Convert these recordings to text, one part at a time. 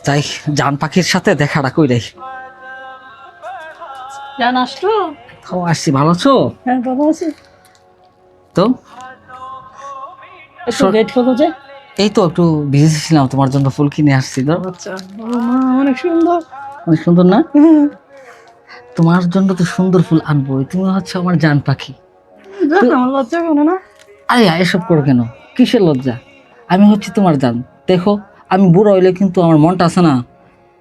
তাই জান পাখির সাথে দেখাটা কইরাই। জান আসতো? ও আসছি, ভালো আছো? হ্যাঁ ভালো আছি। তো একটু লেট হলো যে। এই তো একটু বিজি ছিলাম, তোমার জন্য ফুল কিনে আসছি। তো আচ্ছা, ও মা অনেক সুন্দর। অনেক সুন্দর না? তোমার জন্য তো সুন্দর ফুল আনবো, তুমি হচ্ছে আমার জান পাখি। দেখ আমার লজ্জা করে না? আরে এসব করো কেন, কিসের লজ্জা? আমি হচ্ছি তোমার জান। দেখো আমি বুড়ো হইলে কিন্তু আমার মনটা আছে না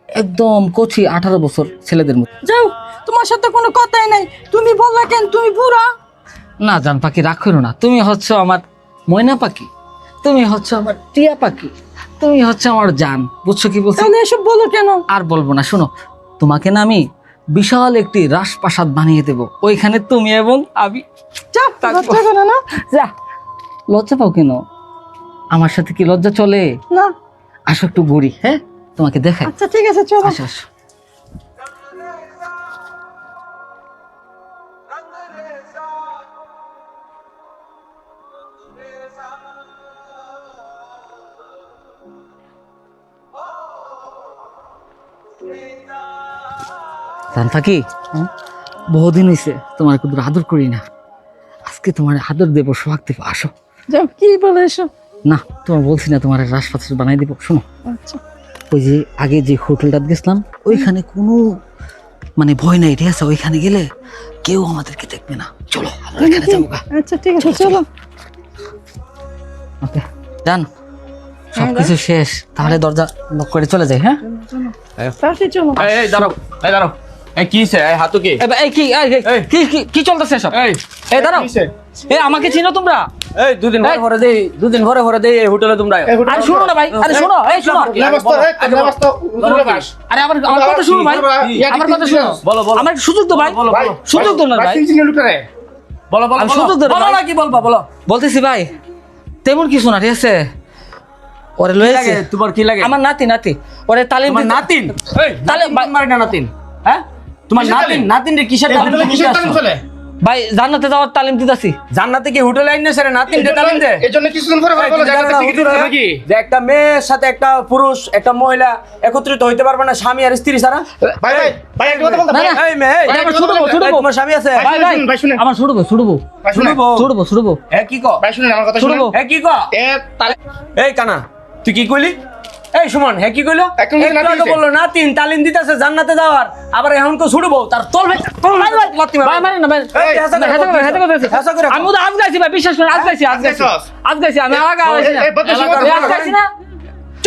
একদম কচি 18 বছর ছেলেদের মতো। যাও, তোমার সাথে কোনো কথাই নাই। তুমি বললা কেন তুমি বুড়া? না জান পাখি, রাগ করো না। তুমি হচ্ছে আমার ময়না পাখি, তুমি হচ্ছে আমার টিয়া পাখি, তুমি হচ্ছে আমার জান। বুঝছো কি বলছো? তাহলে এসব বলো কেন? আর বলবো না, শোনো, তোমাকে না আমি বিশাল একটি রাজপ্রাসাদ বানিয়ে দেব, ওইখানে তুমি এবং আমি। যা, লজ্জা করে না? যা, লজ্জা পাও কেন? আমার সাথে কি লজ্জা চলে? না। আসো একটু ঘুরি, হ্যাঁ তোমাকে দেখাই। আচ্ছা ঠিক আছে, চলো। আসো আসো। জান পাখি, বহুদিন হয়েছে তোমার একটু আদর করি না, আজকে তোমার আদর দেবো, সোহাগ দেবো। আসো। যাও, কি বলে এসো? না তোমার বলছি না, তোমার রাজপ্রাসাদ বানাই দেবো। শোনো, আচ্ছা। ওই যে আগে যে হোটেলটা গেছিলাম ওইখানে কোনো মানে ভয় নাই, ঠিক আছে? ওইখানে গেলে কেউ আমাদেরকে দেখবে না। চলো আমরা এখানে যাবো গা। আচ্ছা ঠিক আছে, চলো। ওকে জান, সবকিছু শেষ, তাহলে দরজা লক করে চলে যাই। হ্যাঁ তাড়াতাড়ি চলো। এই দাঁড়াও, এই দাঁড়াও। এই কি হইছে? এই হাতু কি? এই কি চলতেছে সব? এই দাঁড়াও, এই আমাকে চিনো তোমরা? এই দুদিন ঘরে দেই এই হোটেলে তোমরা। আরে শুনো না ভাই, আরে শুনো, এই শুনো, আরে আমার কথা শুনো ভাই, আমার কথা শুনো। বলো বলো। আমার একটু সুযোগ দাও ভাই, বলো বলো সুযোগ দাও না ভাই। বলো বলো। আমি সুযোগ দেব বলো ভাই। না, কি বলবা বলো। বলতেছি ভাই, তেমন কিছু না, ঠিক আছে? ওরে লয়ে লাগে তোমার কি লাগে? আমার নাতি ওরে তালিম তোমার দিতে- নাতিন? এই তাহলে তাহলে মারি না নাতিন? হ্যাঁ তোমার নাতিন রে কিসের তালিম দিতে? ভাই জান্নাতে যাওয়ার তালিম দিতেছি। জান্নাতে কি হোটেলে আইন না স্যার নাতিন রে তালিম দে? এজন্য কিছুদিন পরে এই, তুমি জানো না হুজুর হবে কি? যে একটা মেয়ের সাথে একটা পুরুষ একটা মহিলা একত্রিত হইতে পারবে না, স্বামী আর স্ত্রী ছাড়া? ভাই ভাই ভাই একটা কথা বলতে না, না। এই মেয়ে, ভাই, আমার ছোট বউ, এই, তোমার স্বামী আছে? ভাই ভাই ভাই শুনেন। আমার ছোট বউ ভাই শুনেন। শুনবো। এ কি কো? ভাই শুনেন আমার কথা ছোট শুনেন। বউ। এ কি কো? এ তালে এই কানা, তুই কি কইলি? এই সুমন, হ্যাঁ কি কইলো? এখন কি একটু নাতিন আগে হইছে? বললো নাতিন তালিম দিতেছে জান্নাতে যাওয়ার, আবার এখন তো ছুটবো তার তোল ভাই লাত্তি মার। ভাই মানে না ভাই, এই, হাসা করে হেঁটে করে, বলতেছে। হেঁটে করে। হাসা করে আমি তো আজ গাইছি ভাই, বিশ্বাস করেন, আজ গাইছি আমি আলাদা আছি না। এই বদমাশি এই, কথা আজ বলো। গাইছি না,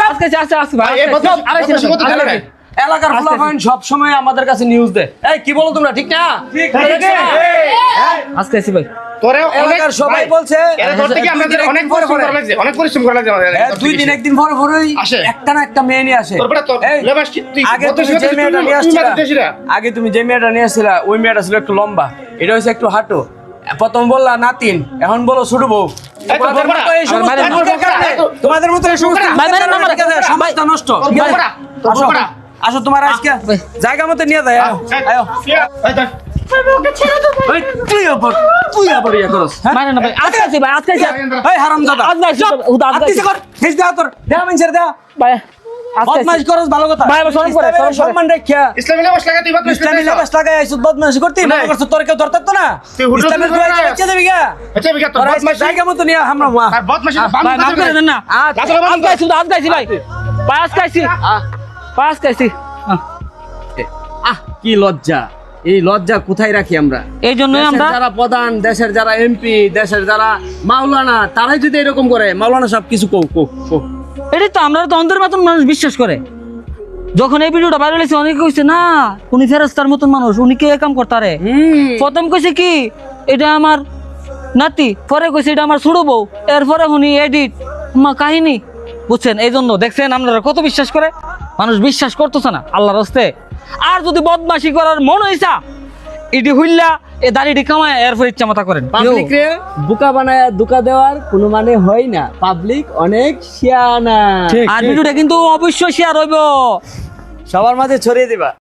আজ গাইছি, আসছি ভাই, ভাই, এই বদমাশি- আজ গাইছি, বদমাশি কথা আজ বলো গাইছি। না। এলাকার আস্তে ফলাফল সব সময় আমাদের কাছে নিউজ দেয়। এই কি বলো তোমরা, ঠিক না? আজ গাইছি ভাই। তোরে এলাকার সবাই বলছে এরা ধরতে কি আমাদের অনেক পরিশ্রম করা লাগছে, অনেক পরিশ্রম করা লাগছে আমাদের। দুই দিন একদিন পরে পরেই আসে। একটা না একটা মেয়ে নিয়ে আসে। তোর বেটা তোর এই, লেবাস কি তুই আগে তুমি বদমাশি যে করছিস, মেয়েটা নিয়ে তুই আসছিলা, মারতে দেছিস না? আগে তুমি যে মেয়েটা নিয়ে আসছিলা ওই মেয়েটা ছিল একটু লম্বা, এটা হচ্ছে একটু হাঁটু। প্রথম বললা নাতিন, এখন বলো ছোট বউ। তোমাদের মতো এই সমস্ত ভাই, লোকের কারণে, তোমাদের মতো এই সমস্ত ভাই, লোকের ভাই, কারণে ভাই, সমাজটা নষ্ট। তোর ঠিক আছে? বড়া, তোর আসো, বড়া। আসো তোমার আজকে জায়গা মতো নিয়ে যায়। আয়ো, আয়ো। এই দেখ, এই, তুই আবার ইয়ে করস, হ্যাঁ? মানে না ভাই, আজ গাইছি ভাই, আজ গাইছি। এই হারামজাদা, আজ গাইছি, হুদা আজ গাইছি। আত্মীয় কর, হিস দেয়া তোর, দেয়া মানুষের দেয়া। ভাই আজ বদমাইশ গাইছি। করস ভালো কথা। ভাই, আমার শরম করে, ইসলামের শরম করে। সম্মান রেখা ইসলামী লেবাস লাগা তুই বদমাশি ইসলামী করছিস। লেবাস লাগাই আইছিস বদমাশি করতে, নাই। মনে করছিস তোর কেউ ধরতে তো না? তুই হুজুর ইসলামের ধরে দুয়ারে না। বাচ্চা দেবি গা? আচ্ছা বিকা তোর তোর আজকে বদমাশি জায়গা মতো নিয়ে আমরা মা। আর বদমাশি বাম ভাই মাফ করে দেন না। রাসূল আজ গাইছি, আজ গাইছি ভাই, ভাই আজ গাইছি, ভাই আজ গাইছি। কি লজ্জা, এই লজ্জা কোথায় রাখি আমরা? এই জন্যই দেশের আমরা যারা প্রধান, দেশের যারা এমপি, দেশের যারা মাওলানা, তারাই যদি এরকম করে, মাওলানা সব কিছু কো কো কো। এটাই তো, আমরা তো অন্ধের মতন মানুষ বিশ্বাস করে। যখন এই ভিডিওটা ভাইরাল হয়েছে অনেকে কইছে না উনি ফেরেশতার মতন মানুষ, উনি কে কাম করতারে। প্রথম কইছে কি এটা আমার নাতি, পরে কইছে এটা আমার ছোট বউ, এরপরে উনি এডিট মা কাহিনী, বুঝছেন? এই জন্য দেখছেন আপনারা কত বিশ্বাস করে, মানুষ বিশ্বাস করতেছে না আল্লাহর হস্তে। আর যদি বদমাশি করার মন হইছা ইডি হইলা এ দাড়িটি কামায় এরপর ইচ্ছা মতো করেন। পাবলিক রে বোকা বানায় ধোঁকা দেওয়ার কোনো মানে হয় না, পাবলিক অনেক শিয়ানা। আর ভিডিওটা কিন্তু অবশ্যই শেয়ার হইব, সবার মাঝে ছড়িয়ে দিবা।